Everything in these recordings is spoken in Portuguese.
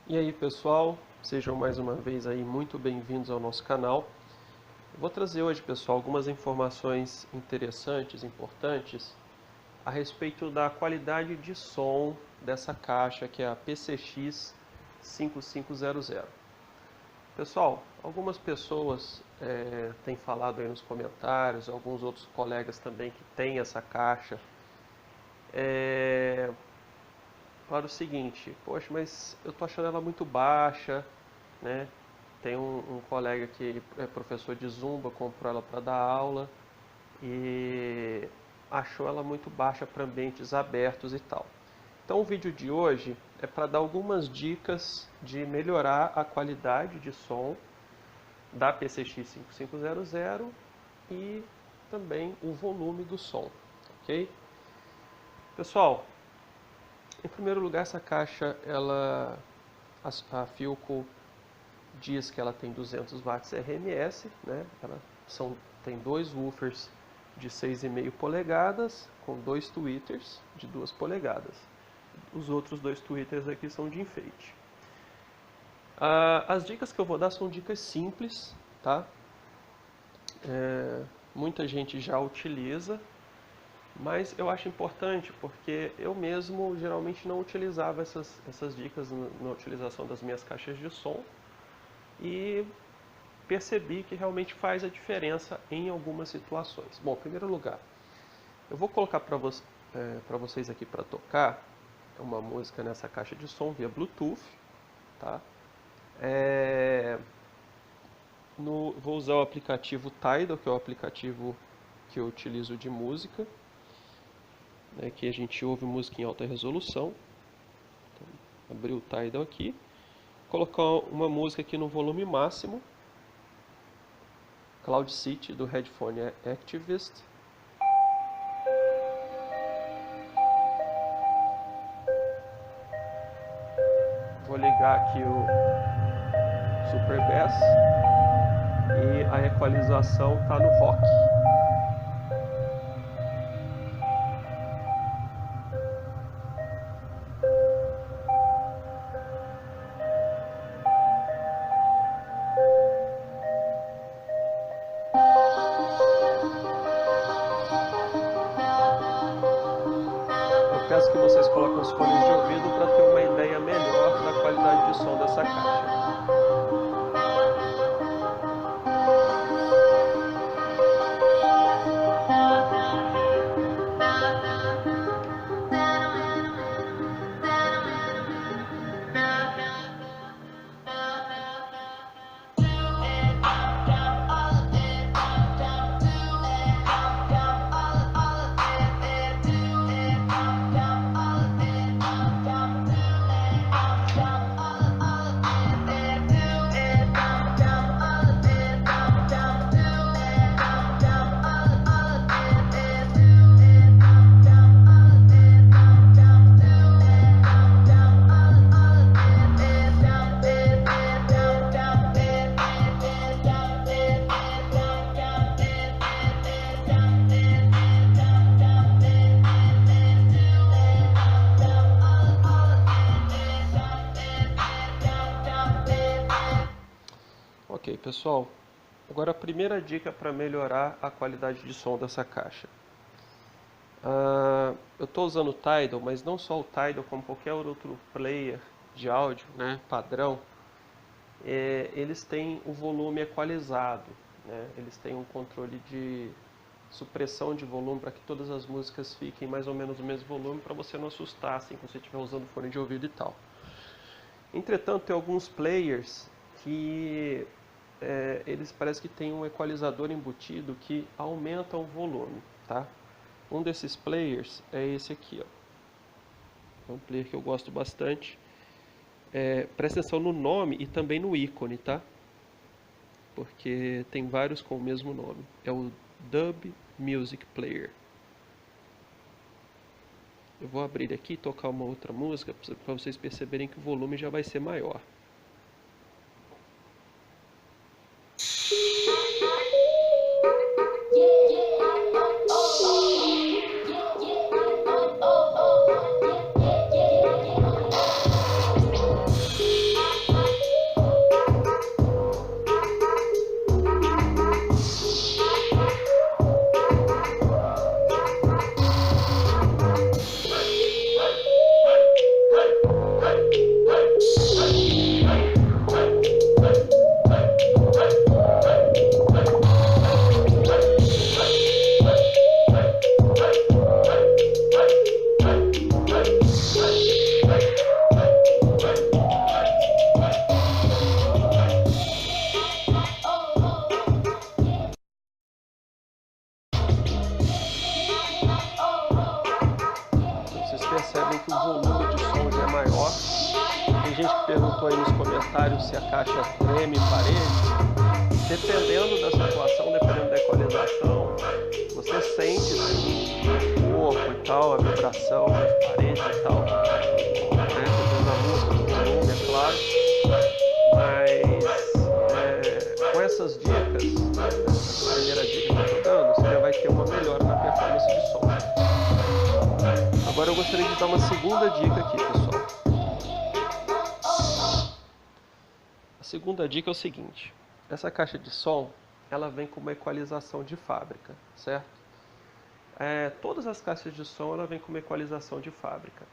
E aí pessoal, sejam mais uma vez aí muito bem-vindos ao nosso canal. Eu vou trazer hoje, pessoal, algumas informações interessantes, importantes a respeito da qualidade de som dessa caixa que é a PCX 5500. Pessoal, algumas pessoas têm falado aí nos comentários, alguns outros colegas também que têm essa caixa, para o seguinte: poxa, mas eu tô achando ela muito baixa, né? Tem um colega que é professor de Zumba, comprou ela para dar aula e achou ela muito baixa para ambientes abertos e tal. Então o vídeo de hoje é para dar algumas dicas de melhorar a qualidade de som da PCX 5500 e também o volume do som, ok? Pessoal, em primeiro lugar, essa caixa, a Philco diz que ela tem 200 watts RMS, né? Tem dois woofers de 6,5 polegadas com dois tweeters de 2 polegadas. Os outros dois tweeters aqui são de enfeite. As dicas que eu vou dar são dicas simples, tá? Muita gente já utiliza, mas eu acho importante porque eu mesmo geralmente não utilizava essas dicas na utilização das minhas caixas de som e percebi que realmente faz a diferença em algumas situações. Bom, em primeiro lugar, eu vou colocar para vocês aqui para tocar uma música nessa caixa de som via Bluetooth, tá? Vou usar o aplicativo Tidal, que é o aplicativo que eu utilizo de música, né, que a gente ouve música em alta resolução. Então, abrir o Tidal aqui, colocar uma música aqui no volume máximo, Cloud City do Headphone Activist. Vou ligar aqui o Super Bass e a equalização está no rock. Eu peço que vocês coloquem os fones de ouvido para ter uma ideia melhor da qualidade de som dessa caixa. Ok, pessoal, agora a primeira dica para melhorar a qualidade de som dessa caixa. Eu estou usando o Tidal, mas não só o Tidal, como qualquer outro player de áudio, né, padrão, eles têm o volume equalizado, né, eles têm um controle de supressão de volume para que todas as músicas fiquem mais ou menos no mesmo volume, para você não assustar assim quando você estiver usando fone de ouvido e tal. Entretanto, tem alguns players que eles parecem que têm um equalizador embutido que aumenta o volume, tá? Um desses players é esse aqui, ó. É um player que eu gosto bastante. Presta atenção no nome e também no ícone, tá? Porque tem vários com o mesmo nome. É o Dub Music Player. Eu vou abrir aqui e tocar uma outra música para vocês perceberem que o volume já vai ser maior. percebem que o volume de som já é maior. Tem gente que perguntou aí nos comentários se a caixa treme parede. Dependendo da situação, dependendo da equalização, você sente o corpo e tal, a vibração das paredes e tal, né? Dependendo da música, do volume, é claro. Mas com essas dicas, essa primeira dica que eu estou dando, você já vai ter uma melhora na performance de som. Agora eu gostaria de dar uma segunda dica aqui, pessoal. A segunda dica é o seguinte: essa caixa de som, ela vem com uma equalização de fábrica, certo? Todas as caixas de som, ela vem com uma equalização de fábrica.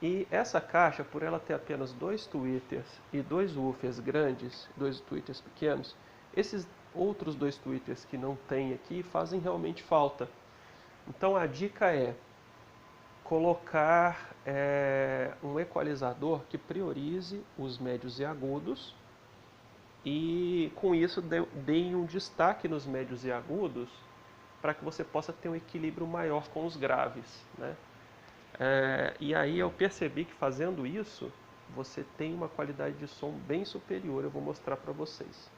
E essa caixa, por ela ter apenas 2 tweeters e 2 woofers grandes, 2 tweeters pequenos, esses outros 2 tweeters que não tem aqui fazem realmente falta. Então a dica é colocar um equalizador que priorize os médios e agudos, e com isso deem um destaque nos médios e agudos para que você possa ter um equilíbrio maior com os graves, né? E aí eu percebi que fazendo isso, você tem uma qualidade de som bem superior. Eu vou mostrar para vocês.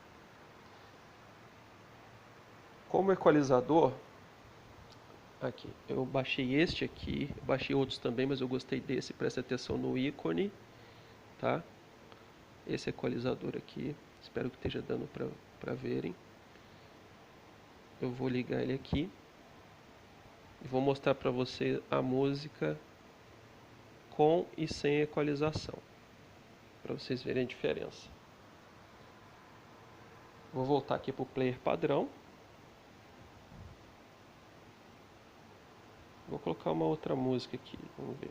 Como equalizador, aqui, eu baixei este aqui, baixei outros também, mas eu gostei desse, presta atenção no ícone, tá? Esse equalizador aqui, espero que esteja dando para verem. Eu vou ligar ele aqui e vou mostrar para você a música com e sem equalização, para vocês verem a diferença. Vou voltar aqui para o player padrão. Vou colocar uma outra música aqui, vamos ver.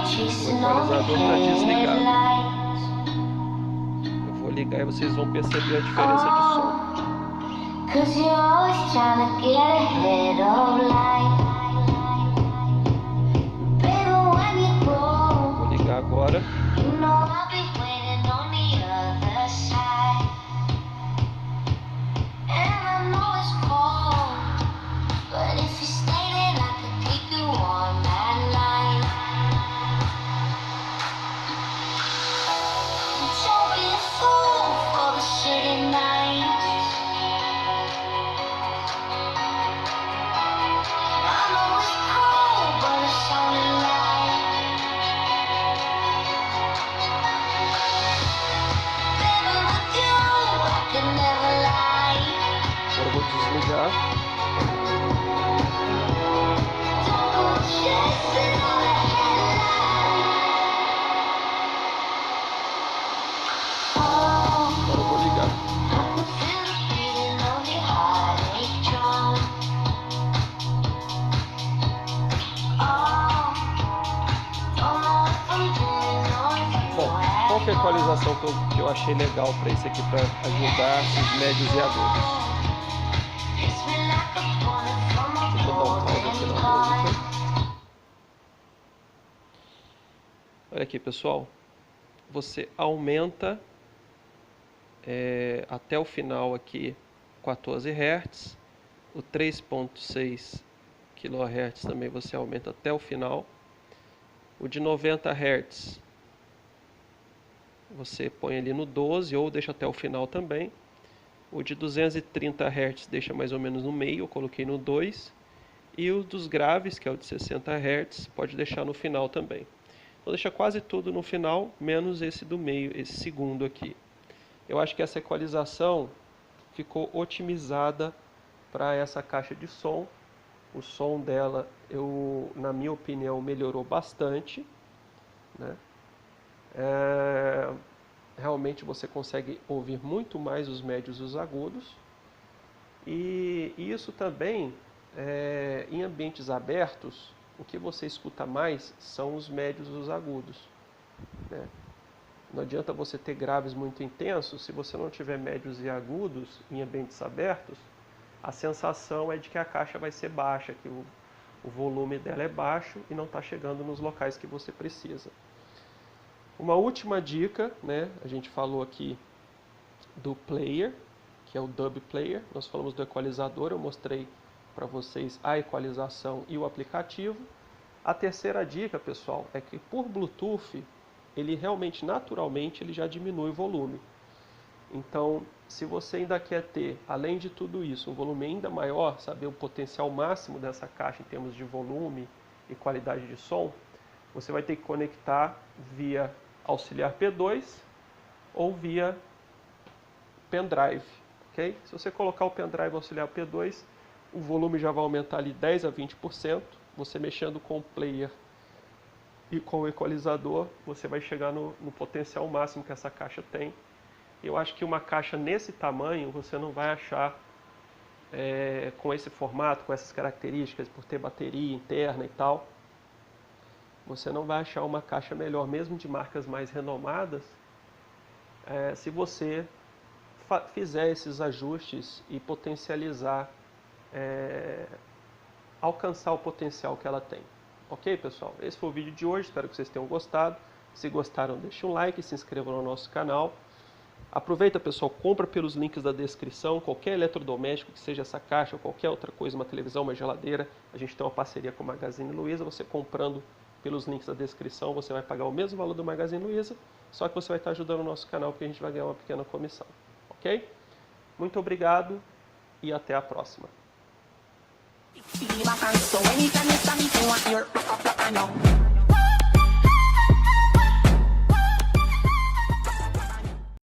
O equalizador está desligado. Eu vou ligar e vocês vão perceber a diferença de som. Vou ligar agora. Agora eu vou desligar. Agora eu vou ligar. Bom, qual que é a equalização que eu achei legal para isso aqui, para ajudar os médios e agudos? Deixa eu dar um pause aqui na música. Olha aqui, pessoal. Você aumenta até o final aqui 14 Hz. O 3.6 kHz também você aumenta até o final. O de 90 Hz você põe ali no 12 ou deixa até o final também. O de 230 Hz deixa mais ou menos no meio, eu coloquei no 2. E o dos graves, que é o de 60 Hz, pode deixar no final também. Então deixa quase tudo no final, menos esse do meio, esse segundo aqui. Eu acho que essa equalização ficou otimizada para essa caixa de som. O som dela, na minha opinião, melhorou bastante, né? Realmente você consegue ouvir muito mais os médios e os agudos. E isso também, em ambientes abertos, o que você escuta mais são os médios e os agudos, né? Não adianta você ter graves muito intensos se você não tiver médios e agudos em ambientes abertos. A sensação é de que a caixa vai ser baixa, que o volume dela é baixo e não está chegando nos locais que você precisa. Uma última dica, né? A gente falou aqui do player, que é o dub player. Nós falamos do equalizador, eu mostrei para vocês a equalização e o aplicativo. A terceira dica, pessoal, é que por Bluetooth, ele realmente, naturalmente, ele já diminui o volume. Então, se você ainda quer ter, além de tudo isso, um volume ainda maior, saber o potencial máximo dessa caixa em termos de volume e qualidade de som, você vai ter que conectar via auxiliar P2 ou via pendrive, ok? Se você colocar o pendrive auxiliar P2, o volume já vai aumentar ali 10 a 20%. Você mexendo com o player e com o equalizador, você vai chegar no potencial máximo que essa caixa tem. Eu acho que uma caixa nesse tamanho você não vai achar com esse formato, com essas características, por ter bateria interna e tal. Você não vai achar uma caixa melhor, mesmo de marcas mais renomadas, se você fizer esses ajustes e potencializar, alcançar o potencial que ela tem. Ok, pessoal? Esse foi o vídeo de hoje, espero que vocês tenham gostado. Se gostaram, deixe um like e se inscrevam no nosso canal. Aproveita, pessoal, compra pelos links da descrição, qualquer eletrodoméstico, que seja essa caixa ou qualquer outra coisa, uma televisão, uma geladeira. A gente tem uma parceria com o Magazine Luiza, você comprando pelos links da descrição, você vai pagar o mesmo valor do Magazine Luiza, só que você vai estar ajudando o nosso canal, porque a gente vai ganhar uma pequena comissão. Ok? Muito obrigado e até a próxima. So anytime you stand me, you want your